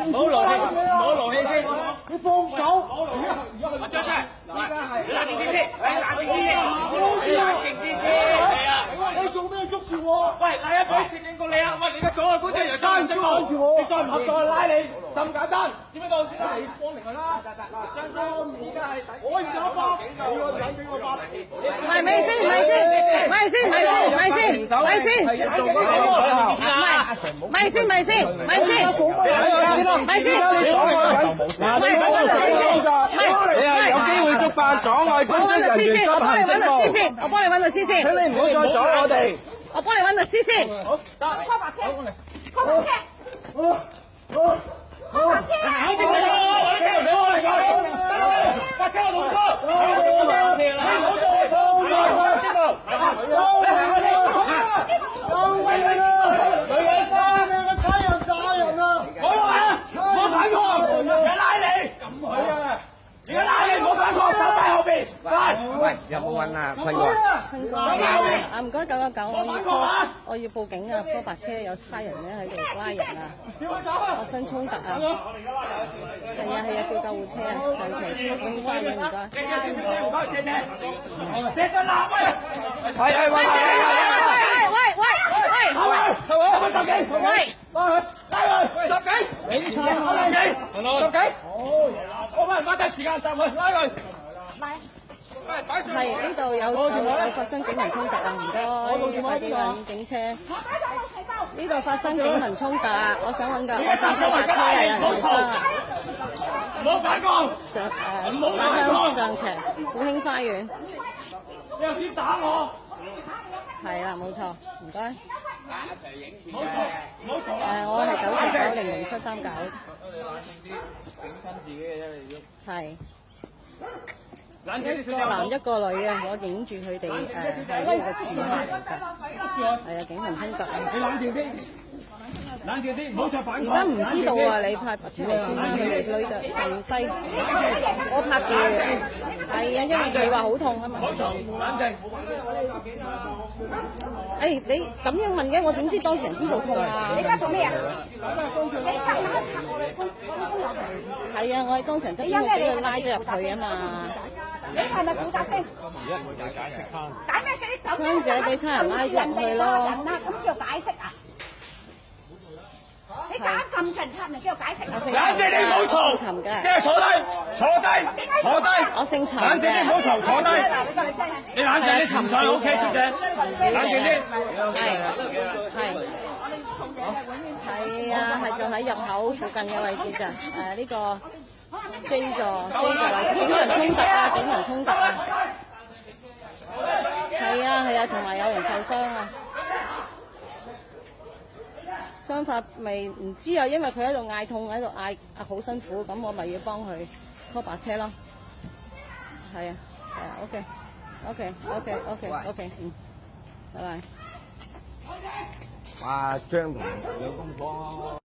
唔好勞氣，唔好勞氣先。你放手。張生，冷靜啲先，冷靜啲先，冷靜啲先。係啊，你做咩捉住我？喂，嗱，一俾錢警告你啊！喂，你個阻礙官真係揸唔住我，你再唔合作拉你，就咁簡單。點樣到先啦？你光明佢啦。張生，而家係我而家發，你個仔俾我發。咪先，咪先，咪先，咪先，咪先，咪先，咪先，咪先，咪先，咪先，你係有機會觸犯阻礙公職人員執行職務。我幫你揾律師先，請你唔好再阻我哋。我幫你揾律師先。好，得。拖白車，拖白車，拖白車。肯定你我俾我嚟坐。白車我同哥。你唔好再嚟坐。女人啊！你個差人打人啊！我話我反抗，人拉你，咁佢啊！而家拉你，唔好反抗，手喺後邊，快！喂，有冇揾啊？坤哥？坤哥，啊唔該999，我要報警啊！拖白車有差人咧喺度拉人啊！發生衝突啊！係啊，叫救護車啊！上斜車警花園唔該。你個男啊！係。喂！十幾，你查我兩幾，十幾，我幫人花低時間集佢拉佢。係呢度有發生警民衝突啊！唔該，快啲揾警車。呢度發生警民衝突，我想揾架我揸拖白車嘅人受傷啊！唔好反抗，馬鄉象斜富興花園。你又先打我？係啦，冇錯，唔該。唔好嘈。我係949-00739。整親自己嘅啫，你都。係。一個男一個女嘅，我影住佢哋係呢個住客嚟㗎。係啊，警民衝突。你冷靜啲，冷靜啲，唔好再反抗。而家唔知道啊，你拍出嚟先啦，佢哋女就停低。我拍住。係啊，因為佢話好痛啊嘛。好嘈，冷靜。你咁樣問嘅，我點知當事人邊度痛啊？你而家做咩啊？係啊，我喺當場側邊俾佢拉咗入去啊嘛。你係咪負責先？解釋翻。解咩釋？你走傷者俾差人拉咗入去咯。人啦，咁叫解釋啊？你打咁沉沉，叫解釋啊？冷靜，你唔好嘈。沉嘅。你坐低，坐低。我姓陳嘅。冷靜啲，唔好嘈，坐低。你冷靜啲，沉上 OK，小姐。冷靜啲。係啊，係就喺入口附近嘅位置咋。呢個 J 座位，警民衝突啊，警民衝突啊。係啊，同埋有人受傷啊。傷法未唔知啊，因為佢喺度嗌痛，喺度嗌好辛苦，咁我咪要幫佢拖白車咯。係啊，OK，拜拜。哇，張同兩公婆。